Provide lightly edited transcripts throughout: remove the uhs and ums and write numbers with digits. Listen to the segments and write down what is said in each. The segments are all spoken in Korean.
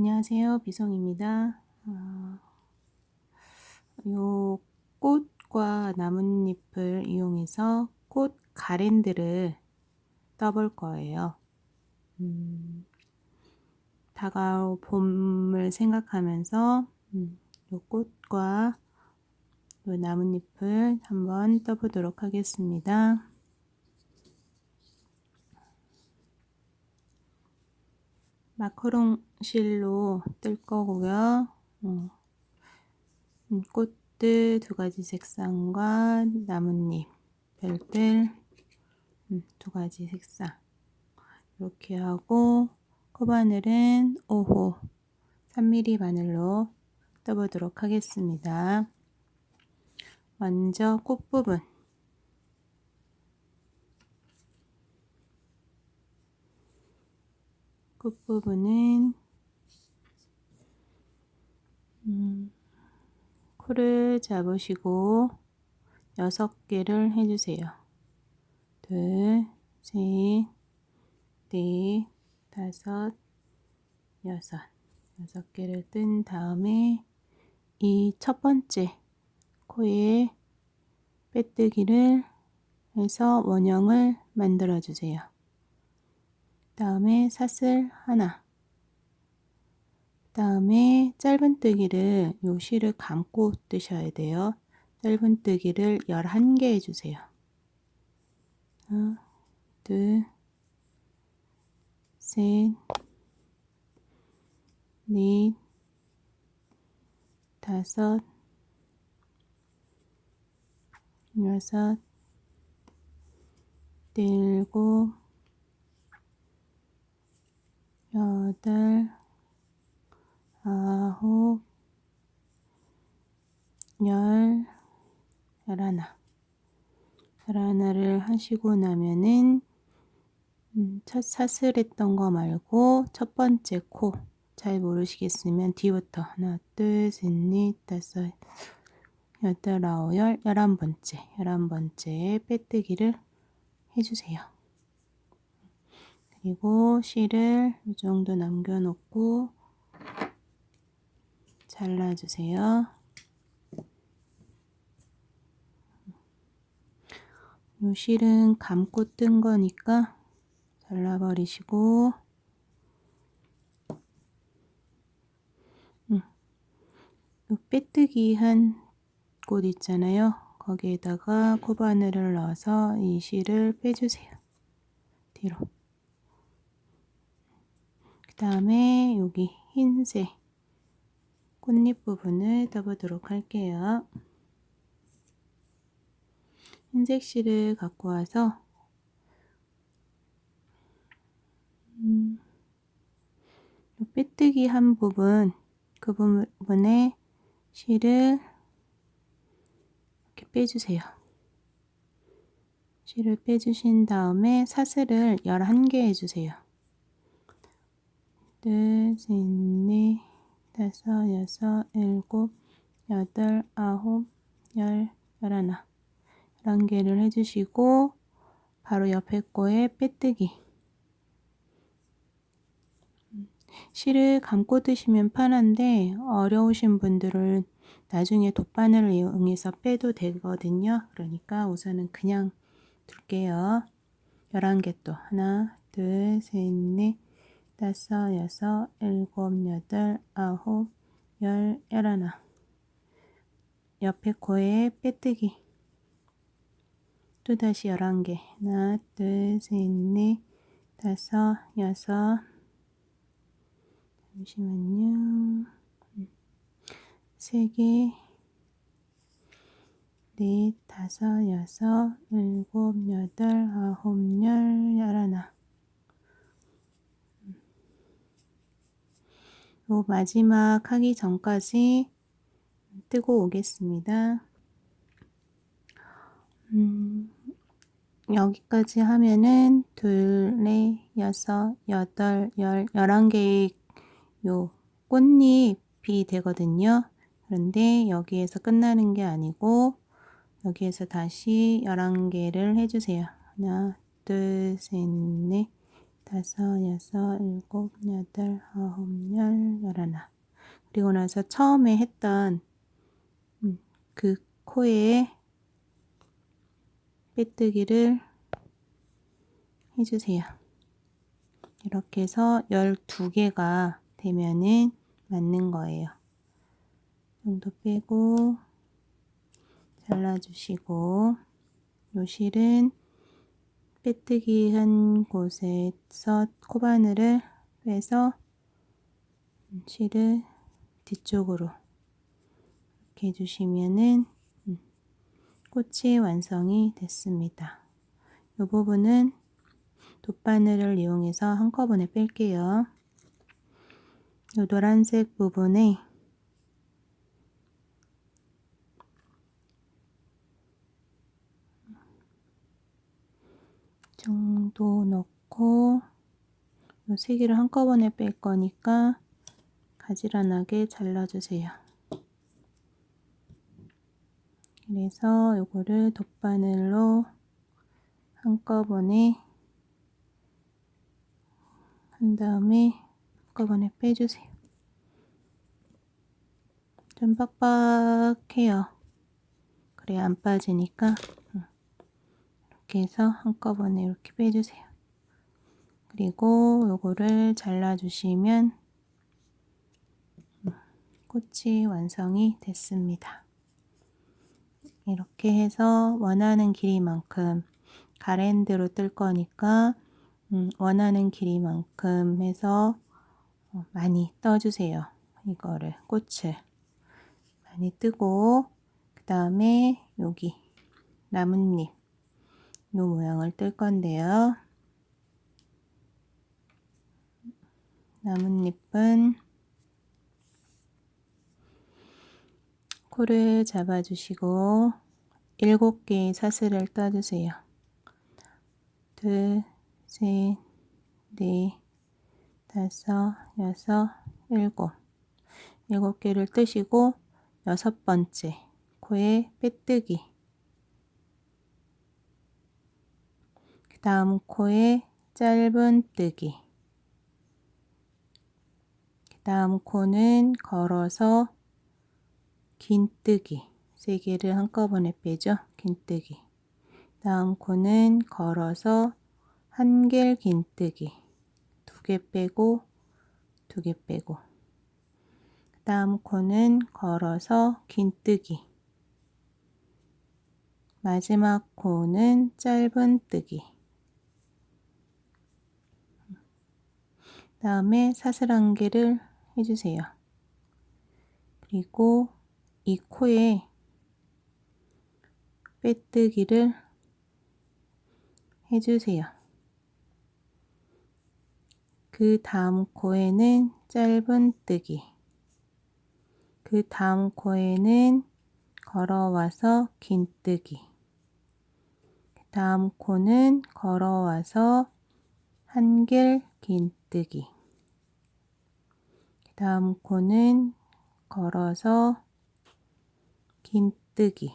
안녕하세요. 비송입니다. 요 꽃과 나뭇잎을 이용해서 꽃 가랜드를 떠볼 거예요. 다가올 봄을 생각하면서 요 꽃과 요 나뭇잎을 한번 떠보도록 하겠습니다. 마카롱 실로 뜰 거고요. 꽃들 두 가지 색상과 나뭇잎, 별들 두 가지 색상 이렇게 하고 코바늘은 5호 3mm 바늘로 떠보도록 하겠습니다. 먼저 끝부분은 코를 잡으시고 6개를 해주세요. 2, 3, 4, 5, 6개를 뜬 다음에 이 첫 번째 코에 빼뜨기를 해서 원형을 만들어 주세요. 다음에 사슬 하나, 다음에 짧은뜨기를 요 실을 감고 뜨셔야 돼요. 짧은뜨기를 11개 해주세요. 하나, 둘, 셋, 넷, 다섯, 여섯, 일곱, 여덟, 아홉, 열하나를 하시고 나면은 첫 사슬했던 거 말고 첫 번째 코 잘 모르시겠으면 뒤부터 하나, 둘, 셋, 넷, 다섯, 여덟, 아홉, 11번째 빼뜨기를 해주세요. 그리고 실을 이 정도 남겨놓고 잘라주세요. 이 실은 감고 뜬 거니까 잘라버리시고 이 빼뜨기 한 곳 있잖아요. 거기에다가 코바늘을 넣어서 이 실을 빼주세요. 뒤로. 그 다음에 여기 흰색 꽃잎 부분을 떠보도록 할게요. 흰색 실을 갖고 와서 빼뜨기 한 부분, 그 부분에 실을 이렇게 빼주세요. 실을 빼주신 다음에 사슬을 11개 해주세요. 둘, 셋, 넷, 다섯, 여섯, 일곱, 여덟, 아홉, 열하나 11개를 해주시고 바로 옆에 거에 빼뜨기 실을 감고 뜨시면 편한데 어려우신 분들은 나중에 돗바늘을 이용해서 빼도 되거든요. 그러니까 우선은 그냥 둘게요. 11개 또 하나, 둘, 셋, 넷, 다섯, 여섯, 일곱, 여덟, 아홉, 열하나 옆에 코에 빼뜨기 또다시 11개 하나, 둘, 셋, 넷, 다섯, 여섯 잠시만요. 3개, 넷, 다섯, 여섯, 일곱, 여덟, 아홉, 열하나. 요 마지막 하기 전까지 뜨고 오겠습니다. 여기까지 하면은 둘, 넷, 여섯, 여덟, 11개의 요 꽃잎이 되거든요. 그런데 여기에서 끝나는 게 아니고 여기에서 다시 11개를 해주세요. 하나, 둘, 셋, 넷, 다섯, 여섯, 일곱, 여덟, 아홉, 열, 열하나. 그리고 나서 처음에 했던 그 코에 빼뜨기를 해주세요. 이렇게 해서 12개가 되면은 맞는 거예요. 이 정도 빼고 잘라주시고, 요 실은 빼뜨기 한 곳에서 코바늘을 빼서 실을 뒤쪽으로 이렇게 해주시면은 꽃이 완성이 됐습니다. 이 부분은 돗바늘을 이용해서 한꺼번에 뺄게요. 이 노란색 부분에 정도 넣고 이 세 개를 한꺼번에 뺄 거니까 가지런하게 잘라주세요. 그래서 요거를 돗바늘로 한꺼번에 한 다음에 한꺼번에 빼주세요. 좀 빡빡해요. 그래야 안 빠지니까 이렇게 해서 한꺼번에 이렇게 빼주세요. 그리고 요거를 잘라주시면 꽃이 완성이 됐습니다. 이렇게 해서 원하는 길이만큼 가랜드로 뜰 거니까 원하는 길이만큼 해서 많이 떠주세요. 이거를 꽃을 많이 뜨고, 그 다음에 여기 나뭇잎 요 모양을 뜰 건데요. 나뭇잎은 코를 잡아주시고 7개의 사슬을 떠주세요. 둘, 셋, 넷, 다섯, 여섯, 일곱. 7개를 뜨시고 6번째 코에 빼뜨기, 그 다음 코에 짧은 뜨기, 그 다음 코는 걸어서 긴 뜨기, 3개를 한꺼번에 빼죠. 긴 뜨기. 다음 코는 걸어서 한길 긴 뜨기, 2개 빼고 2개 빼고, 그 다음 코는 걸어서 긴 뜨기, 마지막 코는 짧은 뜨기, 다음에 사슬 1개를 해주세요. 그리고 이 코에 빼뜨기를 해주세요. 그 다음 코에는 짧은 뜨기, 그 다음 코에는 걸어와서 긴 뜨기, 그 다음 코는 걸어와서 한길 긴 뜨기, 그 다음 코는 걸어서 긴 뜨기,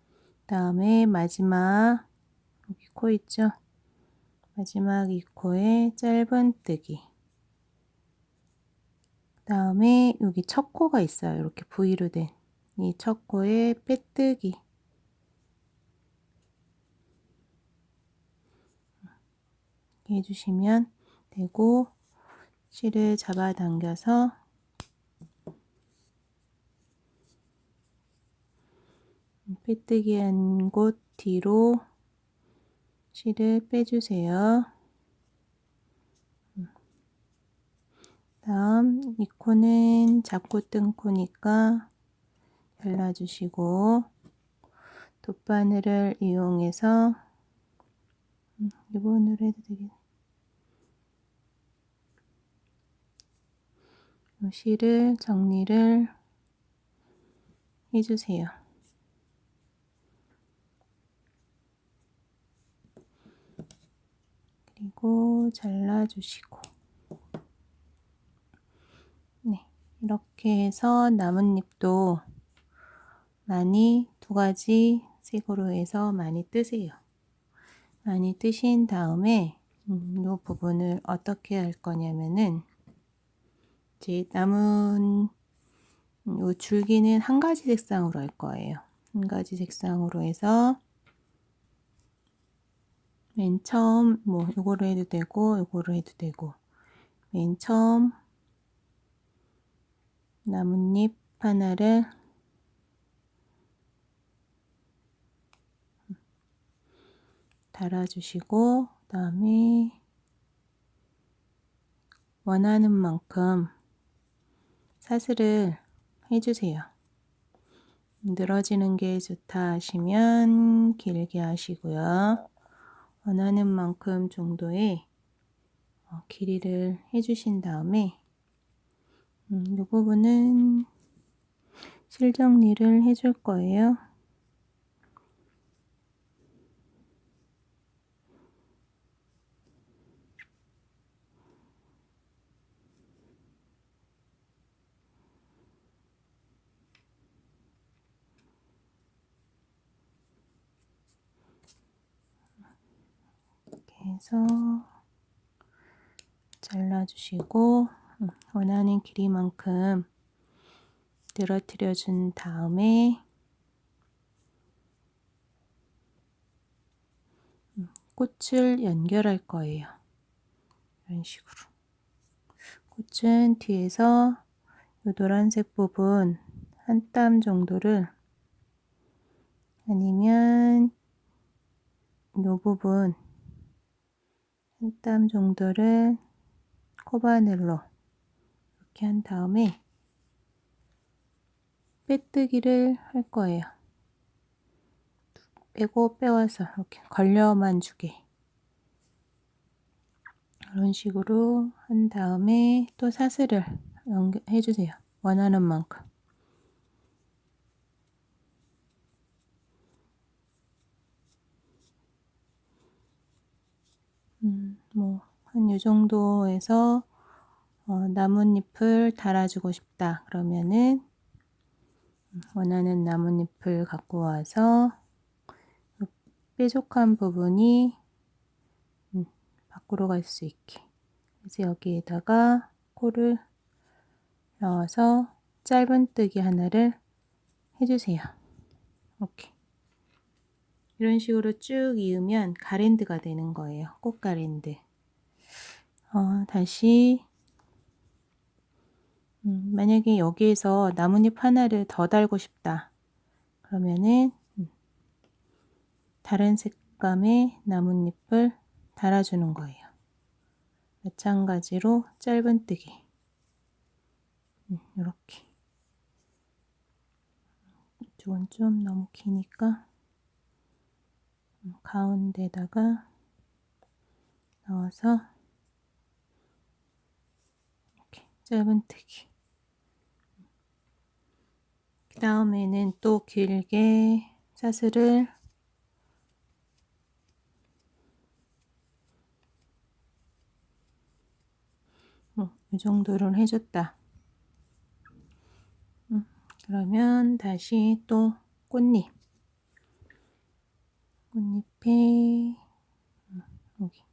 그 다음에 마지막 여기 코 있죠? 마지막 이 코에 짧은 뜨기, 그 다음에 여기 첫 코가 있어요. 이렇게 V로 된 이 첫 코에 빼뜨기, 이렇게 해주시면 되고, 실을 잡아당겨서 빼뜨기 한 곳 뒤로 실을 빼주세요. 다음 이 코는 잡고 뜬 코니까 잘라주시고, 돗바늘을 이용해서 리본으로 해도 되겠네. 이 실을 정리를 해주세요. 그리고 잘라주시고, 네, 이렇게 해서 나뭇잎도 많이 2가지 색으로 해서 많이 뜨세요. 많이 뜨신 다음에 이 부분을 어떻게 할 거냐면은 이제 남은 이 줄기는 한 가지 색상으로 할 거예요. 한 가지 색상으로 해서 맨 처음 뭐 요거를 해도 되고 요거를 해도 되고 맨 처음 나뭇잎 하나를 달아주시고 그다음에 원하는 만큼 사슬을 해주세요. 늘어지는 게 좋다 하시면 길게 하시고요. 원하는 만큼 정도의 길이를 해주신 다음에 이 부분은 실 정리를 해줄 거예요. 이렇게 해서 잘라주시고 원하는 길이만큼 늘어뜨려 준 다음에 꽃을 연결할 거예요. 이런 식으로. 꽃은 뒤에서 이 노란색 부분 한 땀 정도를 아니면 이 부분 한 땀 정도를 코바늘로 이렇게 한 다음에 빼뜨기를 할 거예요. 빼고 빼와서 이렇게 걸려만 주게 이런 식으로 한 다음에 또 사슬을 해주세요. 원하는 만큼. 뭐 한 요 정도에서 나뭇잎을 달아주고 싶다 그러면은 원하는 나뭇잎을 갖고 와서 뾰족한 부분이 밖으로 갈 수 있게 그래서 여기에다가 코를 넣어서 짧은뜨기 하나를 해주세요. 이렇게 이런 식으로 쭉 이으면 가랜드가 되는 거예요. 꽃 가랜드. 다시 만약에 여기에서 나뭇잎 하나를 더 달고 싶다 그러면은 다른 색감의 나뭇잎을 달아주는 거예요. 마찬가지로 짧은뜨기 이렇게 이쪽은 좀 너무 기니까 가운데다가 넣어서 이렇게 짧은뜨기 그 다음에는 또 길게 사슬을 이 정도를 해줬다. 그러면 다시 또 꽃잎에 여기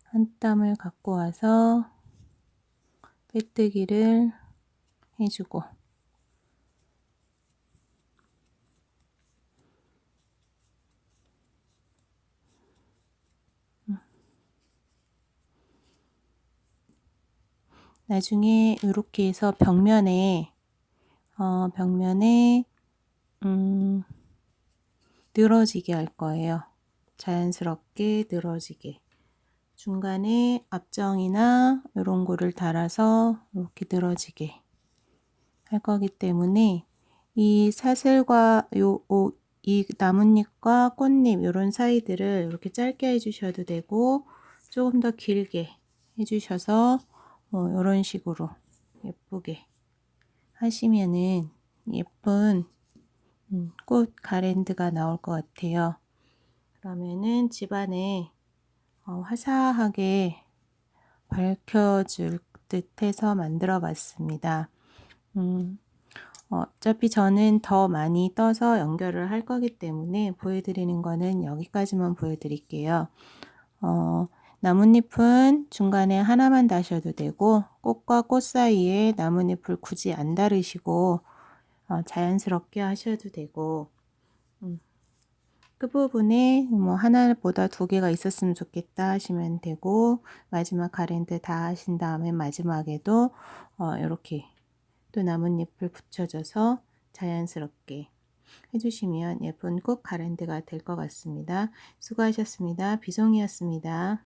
한 땀을 갖고 와서 빼뜨기를 해주고 나중에 이렇게 해서 벽면에 늘어지게 할 거예요. 자연스럽게 늘어지게. 중간에 앞정이나 이런 거를 달아서 이렇게 늘어지게 할 거기 때문에 이 사슬과 이 나뭇잎과 꽃잎 이런 사이들을 이렇게 짧게 해주셔도 되고 조금 더 길게 해주셔서 이런 식으로 예쁘게 하시면은 예쁜 꽃 가랜드가 나올 것 같아요. 그러면은 집안에 화사하게 밝혀줄 듯 해서 만들어 봤습니다. 어차피 저는 더 많이 떠서 연결을 할 거기 때문에 보여드리는 거는 여기까지만 보여드릴게요. 나뭇잎은 중간에 하나만 다셔도 되고 꽃과 꽃 사이에 나뭇잎을 굳이 안 다르시고 자연스럽게 하셔도 되고 끝부분에 뭐 하나보다 두 개가 있었으면 좋겠다 하시면 되고 마지막 가랜드 다 하신 다음에 마지막에도 이렇게 또 나뭇잎을 붙여줘서 자연스럽게 해주시면 예쁜 꽃 가랜드가 될 것 같습니다. 수고하셨습니다. 비송이었습니다.